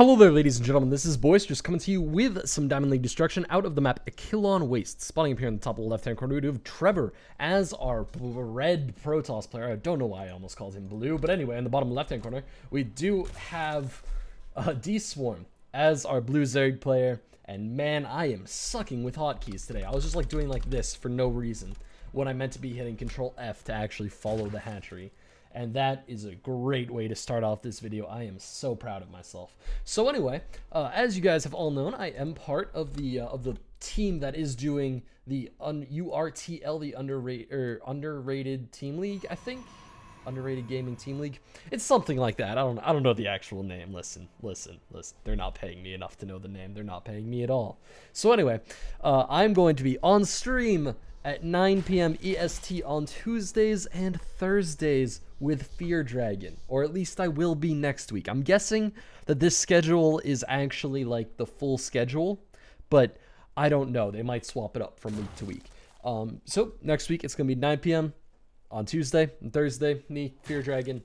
Hello there, ladies and gentlemen, this is Boisterous coming to you with some Diamond League destruction out of the map Aquilon Wastes. Spawning up here in the top of the left-hand corner, we do have Trevor as our red Protoss player. I don't know why I almost called him blue, but anyway, in the bottom left-hand corner, we do have Dswarm as our blue Zerg player. And man, I am sucking with hotkeys today. I was just like doing like this for no reason when I meant to be hitting Control F to actually follow the hatchery. And that is a great way to start off this video. I am so proud of myself. So anyway, as you guys have all known, I am part of the team that is doing the URTL, the underrated team league, I think. Underrated gaming team league. It's something like that. I don't know the actual name. Listen. They're not paying me enough to know the name. They're not paying me at all. So anyway, I'm going to be on stream at 9 p.m. EST on Tuesdays and Thursdays with Fear Dragon, or at least I will be next week. I'm guessing that this schedule is actually like the full schedule, but I don't know. They might swap it up from week to week. So next week it's gonna be 9 p.m. on Tuesday and Thursday, me, Fear Dragon.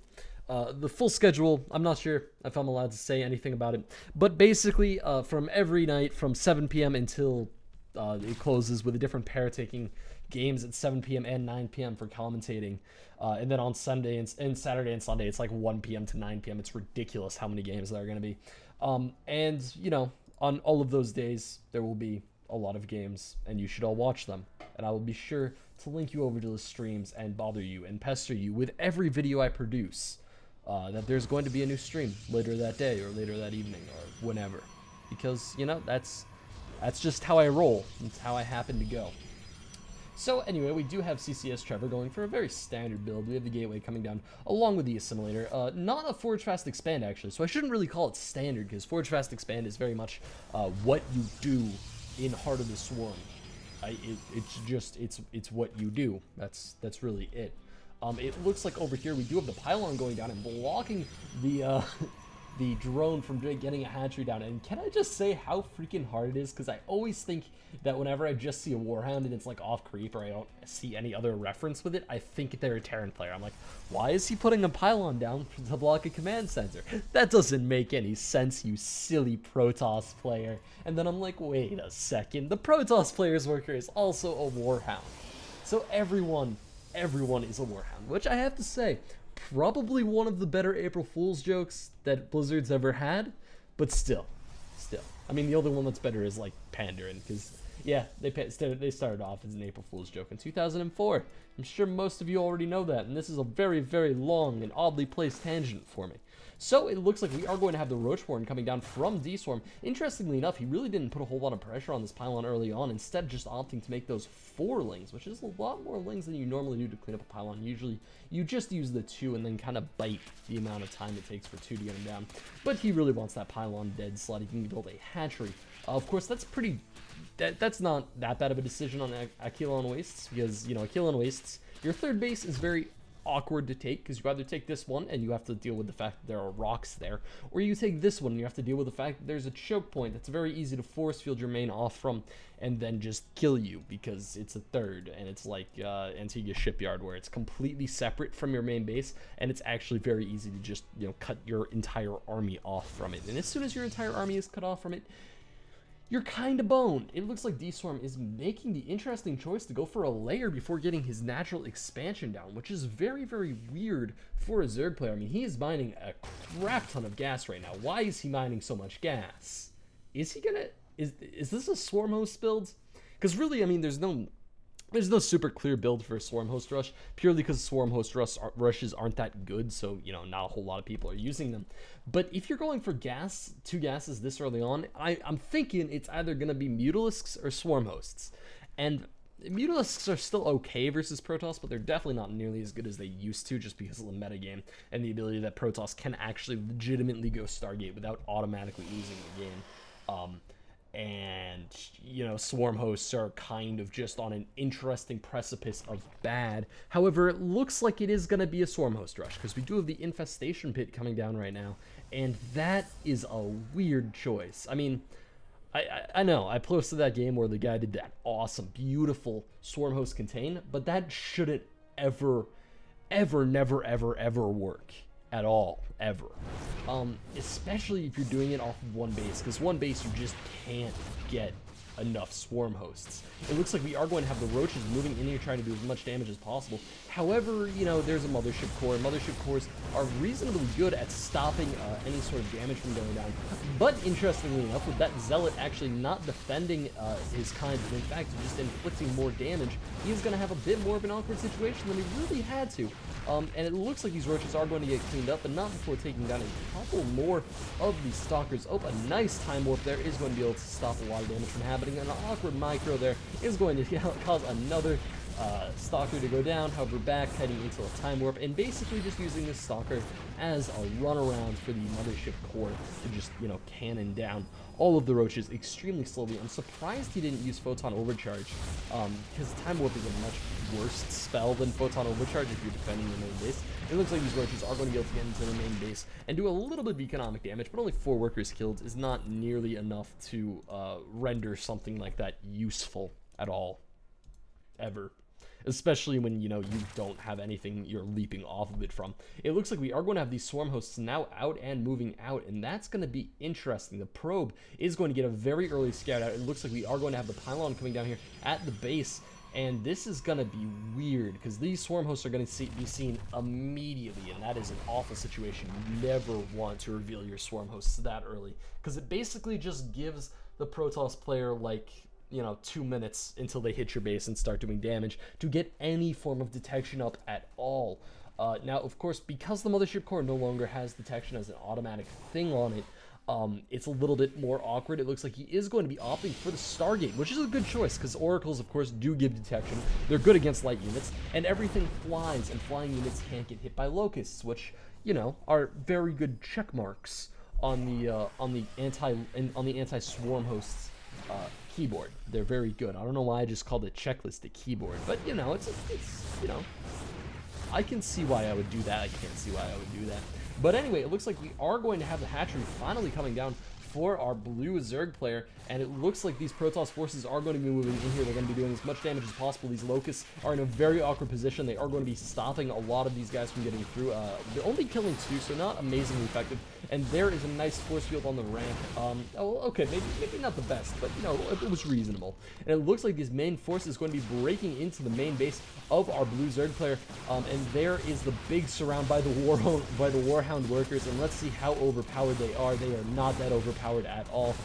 The full schedule, I'm not sure if I'm allowed to say anything about it, but basically from every night from 7 p.m. until it closes, with a different pair taking games at 7 p.m. and 9 p.m. for commentating. And then on Sunday and Saturday and Sunday, it's like 1 p.m. to 9 p.m. It's ridiculous how many games there are going to be. And, you know, on all of those days, there will be a lot of games, and you should all watch them. And I will be sure to link you over to the streams and bother you and pester you with every video I produce that there's going to be a new stream later that day or later that evening or whenever. Because, you know, that's just how I roll. It's how I happen to go. So anyway, we do have CCS Trevor going for a very standard build. We have the Gateway coming down along with the Assimilator. Not a Forge Fast Expand, actually, so I shouldn't really call it standard, because Forge Fast Expand is very much what you do in Heart of the Swarm. It's what you do. That's really it. It looks like over here we do have the pylon going down and blocking the the drone from getting a hatchery down. And can I just say how freaking hard it is? Because I always think that whenever I just see a Warhound and it's like off creep, or I don't see any other reference with it, I think they're a Terran player. I'm like, why is he putting a pylon down to block a command center? That doesn't make any sense, you silly Protoss player. And then I'm like, wait a second, the Protoss player's worker is also a Warhound. So everyone is a Warhound, which I have to say, probably one of the better April Fool's jokes that Blizzard's ever had, but still. I mean, the only one that's better is like Pandaren, because yeah, they started off as an April Fool's joke in 2004. I'm sure most of you already know that, and this is a very, very long and oddly placed tangent for me. So it looks like we are going to have the Roachborn coming down from Dswarm. Interestingly enough, he really didn't put a whole lot of pressure on this pylon early on, instead just opting to make those 4 lings, which is a lot more lings than you normally do to clean up a pylon. Usually you just use the 2 and then kind of bite the amount of time it takes for 2 to get him down. But he really wants that pylon dead so that he can build a hatchery. Of course, that's not that bad of a decision on Aquilon Wastes, because, you know, Aquilon Wastes, your third base is very awkward to take, because you either take this one and you have to deal with the fact that there are rocks there, or you take this one and you have to deal with the fact that there's a choke point that's very easy to force field your main off from and then just kill you, because it's a third, and it's like Antigua Shipyard, where it's completely separate from your main base, and it's actually very easy to just, you know, cut your entire army off from it. And as soon as your entire army is cut off from it, you're kind of boned. It looks like Dswarm is making the interesting choice to go for a layer before getting his natural expansion down, which is very, very weird for a Zerg player. I mean, he is mining a crap ton of gas right now. Why is he mining so much gas? Is he gonna... Is this a Swarm Host build? Because really, I mean, there's no super clear build for a Swarm Host Rush, purely because Swarm Host rushes aren't that good, so, you know, not a whole lot of people are using them. But if you're going for gas, 2 gases this early on, I'm thinking it's either going to be Mutalisks or Swarm Hosts. And Mutalisks are still okay versus Protoss, but they're definitely not nearly as good as they used to, just because of the metagame and the ability that Protoss can actually legitimately go Stargate without automatically losing the game. And, you know, Swarm Hosts are kind of just on an interesting precipice of bad. However, it looks like it is going to be a Swarm Host rush, because we do have the Infestation Pit coming down right now, and that is a weird choice. I mean, I know, I posted that game where the guy did that awesome, beautiful Swarm Host contain, but that shouldn't ever, never, ever work. at all, ever. Especially if you're doing it off of one base, because one base you just can't get enough swarm hosts. It looks like we are going to have the roaches moving in here trying to do as much damage as possible. However, you know, there's a mothership core. Mothership cores are reasonably good at stopping any sort of damage from going down. But interestingly enough, with that zealot actually not defending his kind, and in fact just inflicting more damage, he's going to have a bit more of an awkward situation than he really had to. And it looks like these roaches are going to get cleaned up, but not before taking down a couple more of these stalkers. Oh, a nice time warp there is going to be able to stop a lot of damage from happening. An awkward micro there is going to cause another stalker to go down, however back heading into a time warp, and basically just using this stalker as a runaround for the mothership core to just, you know, cannon down all of the roaches extremely slowly. I'm surprised he didn't use Photon Overcharge, because time warp is a much worse spell than Photon Overcharge if you're defending the main base. It looks like these roaches are going to be able to get into the main base and do a little bit of economic damage, but only 4 workers killed is not nearly enough to render something like that useful at all, ever. Especially when, you know, you don't have anything you're leaping off of it from. It looks like we are going to have these swarm hosts now out and moving out, and that's going to be interesting. The probe is going to get a very early scout out. It looks like we are going to have the pylon coming down here at the base, and this is going to be weird because these swarm hosts are going to be seen immediately, and that is an awful situation. You never want to reveal your swarm hosts that early because it basically just gives the Protoss player, like, you know, 2 minutes until they hit your base and start doing damage to get any form of detection up at all. Now, of course, because the mothership core no longer has detection as an automatic thing on it, it's a little bit more awkward. It looks like he is going to be opting for the Stargate, which is a good choice because oracles, of course, do give detection. They're good against light units, and everything flies, and flying units can't get hit by locusts, which, you know, are very good check marks on the anti-swarm hosts keyboard. They're very good. I don't know why I just called it checklist a keyboard, but you know, it's you know, I can see why I would do that. I can't see why I would do that. But anyway, it looks like we are going to have the hatchery finally coming down for our blue Zerg player, and it looks like these Protoss forces are going to be moving in here. They're going to be doing as much damage as possible. These locusts are in a very awkward position. They are going to be stopping a lot of these guys from getting through. They're only killing 2, so not amazingly effective. And there is a nice force field on the ramp. Oh, okay, maybe not the best, but you know, it was reasonable. And it looks like this main force is going to be breaking into the main base of our blue Zerg player. And there is the big surround by the Warhound workers. And let's see how overpowered they are. They are not that overpowered at all.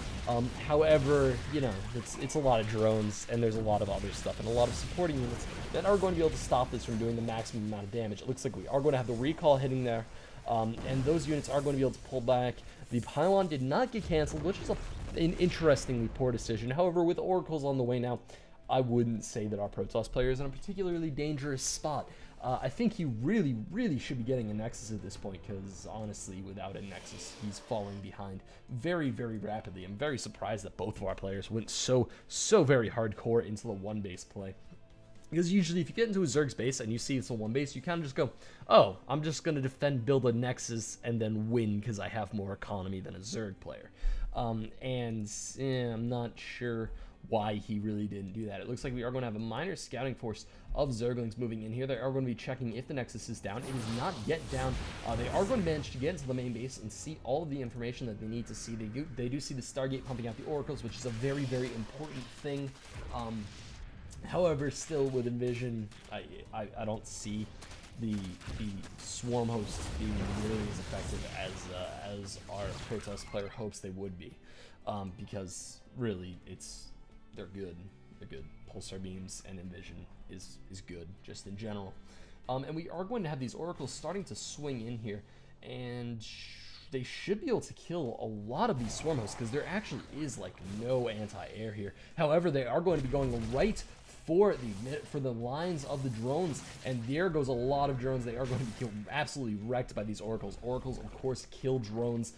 However, you know, it's a lot of drones, and there's a lot of other stuff, and a lot of supporting units that are going to be able to stop this from doing the maximum amount of damage. It looks like we are going to have the recall hitting there, and those units are going to be able to pull back. The pylon did not get canceled, which is an interestingly poor decision. However, with oracles on the way now, I wouldn't say that our Protoss player is in a particularly dangerous spot. I think he really should be getting a Nexus at this point, because honestly, without a Nexus, he's falling behind very rapidly. I'm very surprised that both of our players went so very hardcore into the one base play. Because usually if you get into a Zerg's base and you see it's a one base, you kind of just go, oh, I'm just going to defend, build a Nexus, and then win because I have more economy than a Zerg player. I'm not sure why he really didn't do that. It looks like we are going to have a minor scouting force of Zerglings moving in here. They are going to be checking if the Nexus is down. It is not yet down. They are going to manage to get into the main base and see all of the information that they need to see. They do see the Stargate pumping out the oracles, which is a very important thing. However, still with Envision, I don't see the swarm hosts being nearly as effective as our Protoss player hopes they would be, because really they're good. They're good. Pulsar beams and Envision is good just in general. And we are going to have these oracles starting to swing in here, and they should be able to kill a lot of these swarm hosts because there actually is like no anti-air here. However, they are going to be going right for the lines of the drones, and there goes a lot of drones. They are going to be absolutely wrecked by these oracles. Oracles, of course, kill drones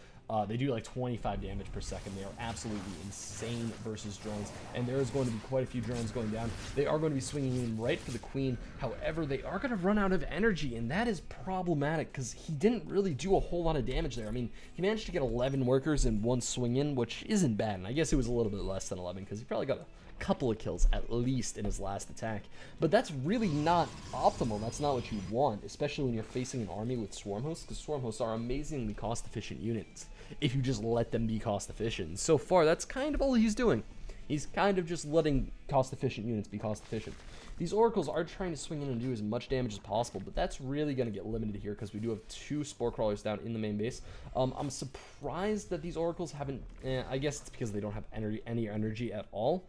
They do like 25 damage per second. They are absolutely insane versus drones, and there is going to be quite a few drones going down. They are going to be swinging in right for the queen. However, they are going to run out of energy, and that is problematic because he didn't really do a whole lot of damage there. I mean, he managed to get 11 workers in one swing in, which isn't bad, and I guess it was a little bit less than 11 because he probably got a couple of kills at least in his last attack, but that's really not optimal. That's not what you want, especially when you're facing an army with swarm hosts, because swarm hosts are amazingly cost efficient units if you just let them be cost efficient. So far, that's kind of all he's doing. He's kind of just letting cost efficient units be cost efficient. These oracles are trying to swing in and do as much damage as possible, but that's really going to get limited here because we do have 2 spore crawlers down in the main base. I'm surprised that these oracles haven't, I guess it's because they don't have any energy at all.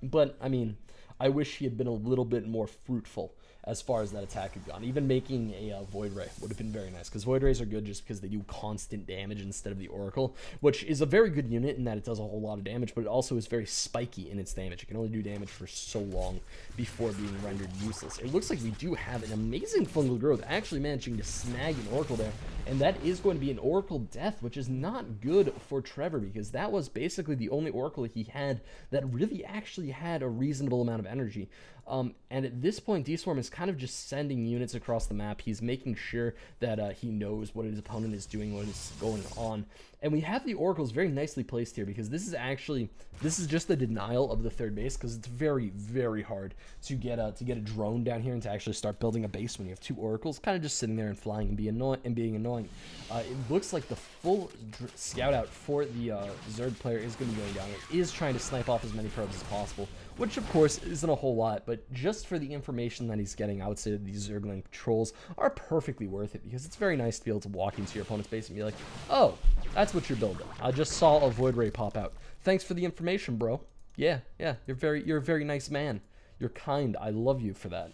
But, I mean, I wish he had been a little bit more fruitful as far as that attack had gone. Even making a Void Ray would have been very nice, because Void Rays are good just because they do constant damage instead of the Oracle, which is a very good unit in that it does a whole lot of damage, but it also is very spiky in its damage. It can only do damage for so long before being rendered useless. It looks like we do have an amazing fungal growth, actually managing to snag an Oracle there, and that is going to be an Oracle death, which is not good for Trevor, because that was basically the only Oracle he had that really actually had a reasonable amount of energy. And at this point, Dswarm is kind of just sending units across the map. He's making sure that he knows what his opponent is doing, what is going on. And we have the Oracles very nicely placed here, because this is just the denial of the third base, because it's very, very hard to get a drone down here and to actually start building a base when you have 2 Oracles kind of just sitting there and flying and being annoying. It looks like the full scout out for the Zerg player is going to be going down. It is trying to snipe off as many probes as possible, which of course isn't a whole lot, but just for the information that he's getting, I would say that these Zergling patrols are perfectly worth it, because it's very nice to be able to walk into your opponent's base and be like, oh, that's what you're building. I just saw a Void Ray pop out. Thanks for the information, bro. Yeah, you're a very nice man. You're kind. I love you for that.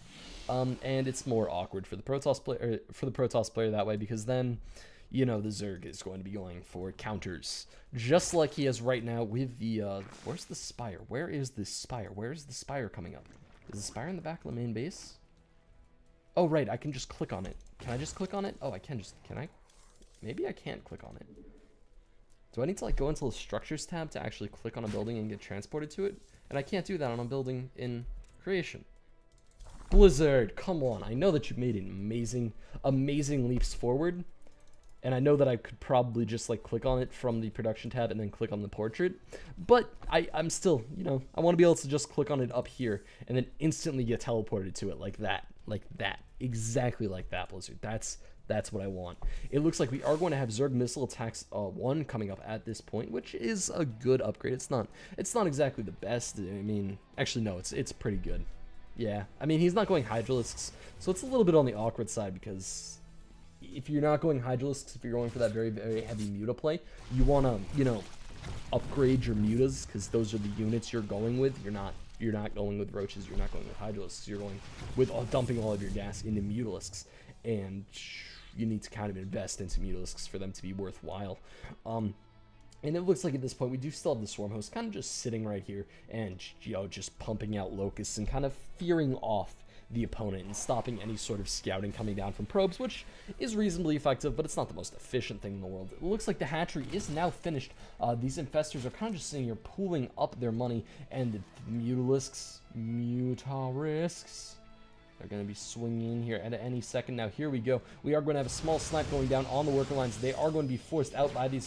And it's more awkward for the Protoss player that way, because then, you know, the Zerg is going to be going for counters, just like he is right now with the, where's the Spire? Where is the Spire? Where is the Spire coming up? Is the Spire in the back of the main base? Oh, right, I can just click on it. Can I just click on it? Oh, I can I? Maybe I can't click on it. Do I need to, like, go into the Structures tab to actually click on a building and get transported to it? And I can't do that on a building in Creation. Blizzard, come on. I know that you've made amazing leaps forward. And I know that I could probably just, like, click on it from the production tab and then click on the portrait. But I'm still, you know, I want to be able to just click on it up here and then instantly get teleported to it like that. Like that. Exactly like that, Blizzard. That's what I want. It looks like we are going to have Zerg Missile Attacks 1 coming up at this point, which is a good upgrade. It's not exactly the best. I mean, actually, no, it's pretty good. Yeah, I mean, he's not going Hydralisks, so it's a little bit on the awkward side, because if you're not going Hydralisks, if you're going for that very, very heavy Muta play, you want to, you know, upgrade your Mutas, because those are the units you're going with. You're not going with Roaches, you're not going with Hydralisks, you're going with dumping all of your gas into Mutalisks, and you need to kind of invest into Mutalisks for them to be worthwhile. And it looks like at this point we do still have the Swarm Host kind of just sitting right here and, you know, just pumping out Locusts and kind of fearing off the opponent and stopping any sort of scouting coming down from probes, which is reasonably effective, but it's not the most efficient thing in the world. It looks like the hatchery is now finished. These infestors are kind of just sitting here pooling up their money, and the Mutalisks, they're going to be swinging in here at any second. Now, here we go. We are going to have a small snipe going down on the worker lines. They are going to be forced out by these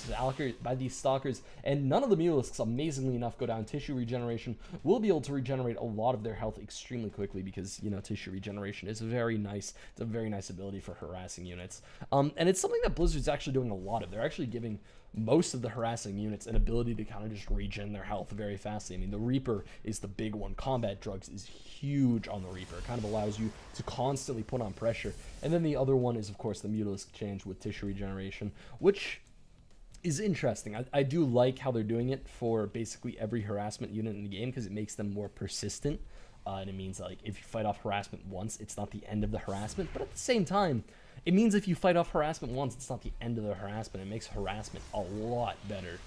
stalkers, and none of the Mutalisks, amazingly enough, go down. Tissue regeneration will be able to regenerate a lot of their health extremely quickly, because, you know, tissue regeneration is very nice. It's a very nice ability for harassing units. And it's something that Blizzard's actually doing a lot of. They're actually giving most of the harassing units an ability to kind of just regen their health very fastly. I mean, the Reaper is the big one. Combat Drugs is huge on the Reaper. It kind of allows you to constantly put on pressure. And then the other one is, of course, the Mutalisk change with tissue regeneration, which is interesting. I do like how they're doing it for basically every harassment unit in the game, because it makes them more persistent. And it means, like, if you fight off harassment once, it's not the end of the harassment. But at the same time, it means if you fight off harassment once, it's not the end of the harassment. It makes harassment a lot better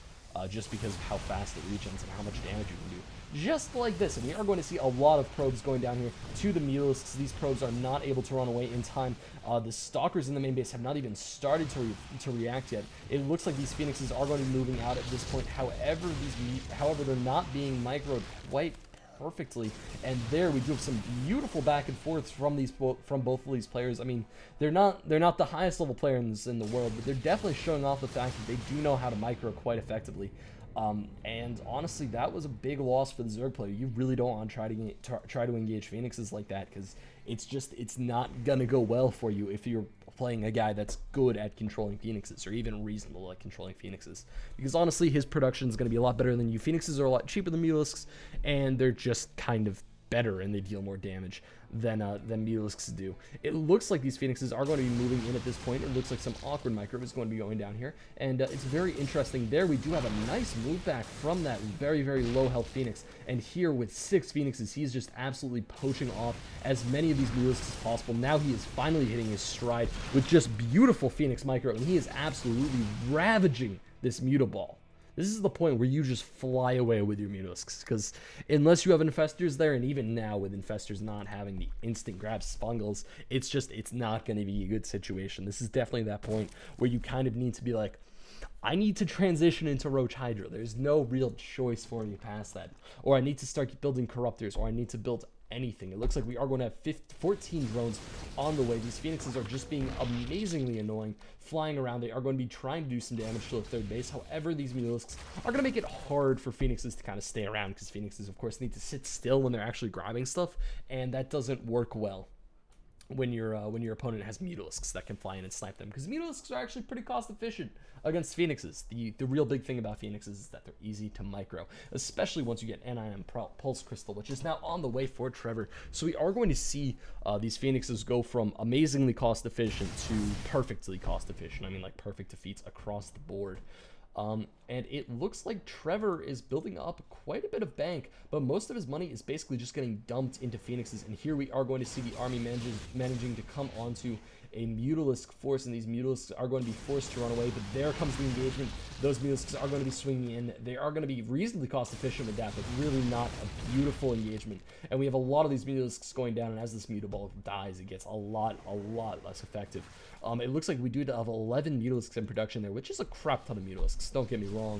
just because of how fast it regens and how much damage you can do. Just like this, and we are going to see a lot of probes going down here to the Mulisks. These probes are not able to run away in time. The Stalkers in the main base have not even started to react yet. It looks like these Phoenixes are going to be moving out at this point. However, they're not being microed quite perfectly, and there we do have some beautiful back and forths from both of these players. I mean, they're not the highest level players in the world, but they're definitely showing off the fact that they do know how to micro quite effectively. And honestly, that was a big loss for the Zerg player. You really don't want to try to engage Phoenixes like that, because it's not gonna go well for you if you're playing a guy that's good at controlling Phoenixes, or even reasonable at controlling Phoenixes. Because honestly, his production is going to be a lot better than you. Phoenixes are a lot cheaper than Mulisks, and they're just kind of better, and they deal more damage than Mulisks do. It looks like these Phoenixes are going to be moving in at this point. It looks like some awkward micro is going to be going down here, and it's very interesting. There we do have a nice move back from that very, very low health Phoenix, and here with 6 Phoenixes, he's just absolutely poaching off as many of these Mulisks as possible. Now he is finally hitting his stride with just beautiful Phoenix micro, and he is absolutely ravaging this Mutaball. This is the point where you just fly away with your Mulisks, because unless you have Infestors there, and even now with Infestors not having the instant grab Spungles, it's not going to be a good situation. This is definitely that point where you kind of need to be like, I need to transition into Roach Hydra. There's no real choice for me past that. Or I need to start building Corruptors, or I need to build anything. It looks like we are going to have 14 drones on the way. These Phoenixes are just being amazingly annoying, flying around. They are going to be trying to do some damage to the third base. However, these Mulisks are going to make it hard for Phoenixes to kind of stay around, because Phoenixes, of course, need to sit still when they're actually grabbing stuff, and that doesn't work well when your opponent has Mutalisks that can fly in and snipe them, because Mutalisks are actually pretty cost efficient against Phoenixes. The real big thing about Phoenixes is that they're easy to micro, especially once you get Anion Pulse Crystal, which is now on the way for Trevor. So we are going to see these Phoenixes go from amazingly cost efficient to perfectly cost efficient. I mean, like perfect defeats across the board. And it looks like Trevor is building up quite a bit of bank, but most of his money is basically just getting dumped into Phoenixes. And here we are going to see the army managing to come onto a Mutalisk force, and these Mutalisks are going to be forced to run away, but there comes the engagement. Those Mutalisks are going to be swinging in. They are going to be reasonably cost efficient with that, but really not a beautiful engagement. And we have a lot of these Mutalisks going down, and as this Mutaball dies, it gets a lot less effective. It looks like we do have 11 Mutalisks in production there, which is a crap ton of Mutalisks, don't get me wrong.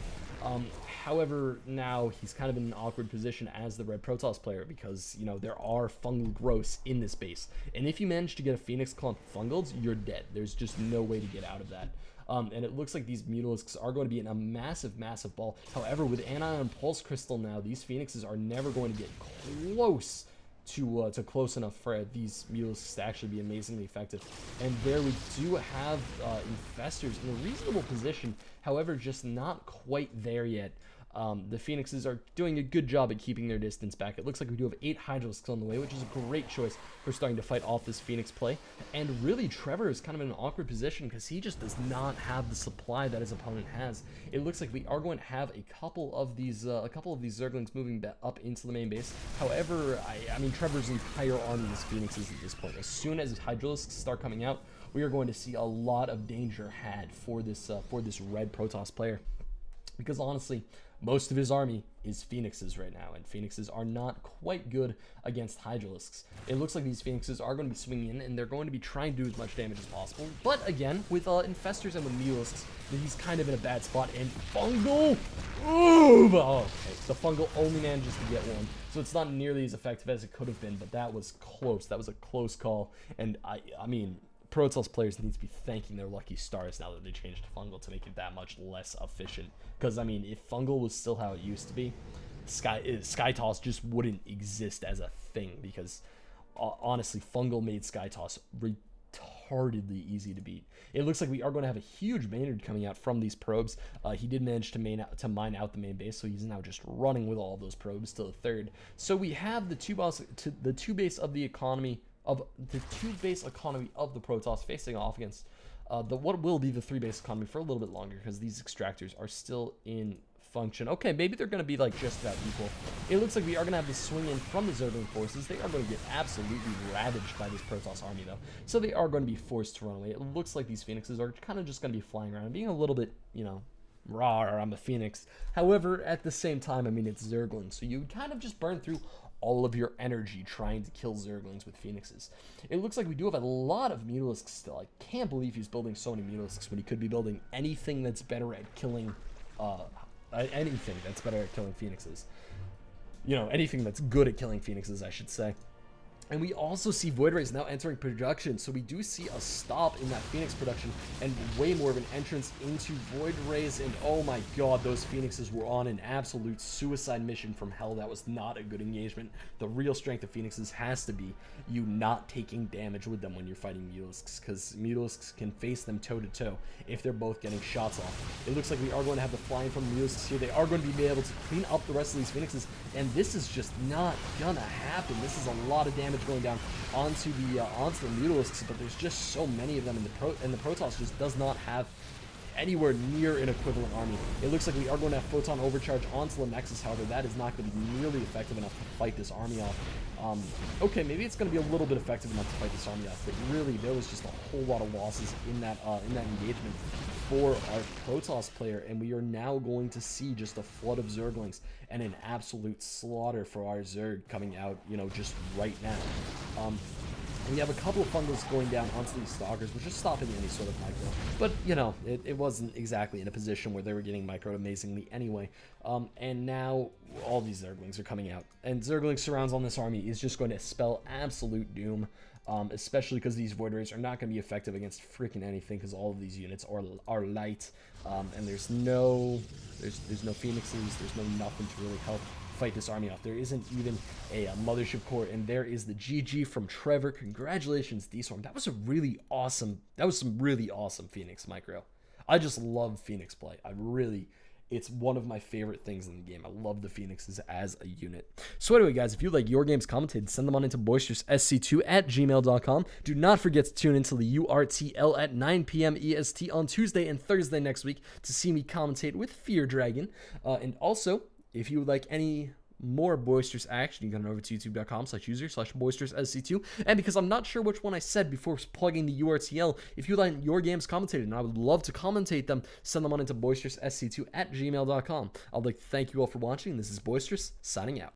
However, now he's kind of in an awkward position as the Red Protoss player, because, you know, there are fungal growths in this base. And if you manage to get a Phoenix Clump fungals, you're dead. There's just no way to get out of that. And it looks like these Mutalisks are going to be in a massive ball. However, with Anion Pulse Crystal now, these Phoenixes are never going to get close to close enough for these Mutalisks to actually be amazingly effective. And there we do have Infestors in a reasonable position, however, just not quite there yet. The Phoenixes are doing a good job at keeping their distance back. It looks like we do have 8 Hydralisks on the way, which is a great choice for starting to fight off this Phoenix play. And really, Trevor is kind of in an awkward position because he just does not have the supply that his opponent has. It looks like we are going to have a couple of these Zerglings moving up into the main base. However, I mean, Trevor's entire army is Phoenixes at this point. As soon as Hydralisks start coming out, we are going to see a lot of danger had for this Red Protoss player. Because honestly, most of his army is Phoenixes right now, and Phoenixes are not quite good against Hydralisks. It looks like these Phoenixes are going to be swinging in, and they're going to be trying to do as much damage as possible. But again, with Infestors and with Mutalisks, he's kind of in a bad spot. And Fungal! Ooh! Oh, okay. The Fungal only manages to get one, so it's not nearly as effective as it could have been, but that was close. That was a close call, and I mean, Protoss players need to be thanking their lucky stars now that they changed to Fungal to make it that much less efficient. Because, I mean, if Fungal was still how it used to be, Sky Toss just wouldn't exist as a thing. Because, honestly, Fungal made Sky Toss retardedly easy to beat. It looks like we are going to have a huge Maynard coming out from these probes. He did manage to mine out the main base, so he's now just running with all of those probes to the third. So we have the two base of the economy of the 2-base economy of the Protoss facing off against what will be the 3-base economy for a little bit longer, because these extractors are still in function. Okay, maybe they're going to be like just about equal. It looks like we are going to have the swing in from the Zergling forces. They are going to get absolutely ravaged by this Protoss army though, so they are going to be forced to run away. It looks like these Phoenixes are kind of just going to be flying around and being a little bit, you know, rawr, I'm a Phoenix. However, at the same time, I mean, it's Zerglings, so you would kind of just burn through all of your energy trying to kill Zerglings with Phoenixes. It looks like we do have a lot of Mutalisks still. I can't believe he's building so many Mutalisks when he could be building anything that's better at killing, Phoenixes. You know, anything that's good at killing Phoenixes, I should say. And we also see Void Rays now entering production, so we do see a stop in that Phoenix production and way more of an entrance into Void Rays. And oh my god, those Phoenixes were on an absolute suicide mission from hell. That was not a good engagement. The real strength of Phoenixes has to be you not taking damage with them when you're fighting Mutalisks, because Mutalisks can face them toe-to-toe if they're both getting shots off. It looks like we are going to have the flying from Mutalisks here. They are going to be able to clean up the rest of these Phoenixes, and this is just not gonna happen. This is a lot of damage going down onto the Mutalisks, but there's just so many of them, and the Protoss just does not have anywhere near an equivalent army. It looks like we are going to have Photon Overcharge onto the Nexus, however, that is not going to be nearly effective enough to fight this army off. Okay, maybe it's going to be a little bit effective enough to fight this army off, but really, there was just a whole lot of losses in that engagement for our Protoss player, and we are now going to see just a flood of Zerglings and an absolute slaughter for our Zerg coming out, you know, just right now. And we have a couple of fungals going down onto these Stalkers, which is stopping any sort of micro. But, you know, it wasn't exactly in a position where they were getting microed amazingly anyway. And now all these Zerglings are coming out. And Zergling surrounds on this army is just going to spell absolute doom. Especially because these Void Rays are not going to be effective against freaking anything, because all of these units are light. And there's no Phoenixes, there's no nothing to really help fight this army off. There isn't even a Mothership Core, and there is the GG from Trevor. Congratulations, Dswarm. That was some really awesome Phoenix micro. I just love Phoenix play. It's one of my favorite things in the game. I love the Phoenixes as a unit. So anyway, guys, if you like your games commentated, send them on into boisteroussc2@gmail.com. Do not forget to tune into the URTL at 9 p.m. EST on Tuesday and Thursday next week to see me commentate with Fear Dragon. And also, if you would like any more Boisterous action, you can go over to youtube.com/user/boisteroussc2. And because I'm not sure which one I said before plugging the URTL, if you like your games commentated and I would love to commentate them, send them on into boisteroussc2@gmail.com. I'd like to thank you all for watching. This is Boisterous, signing out.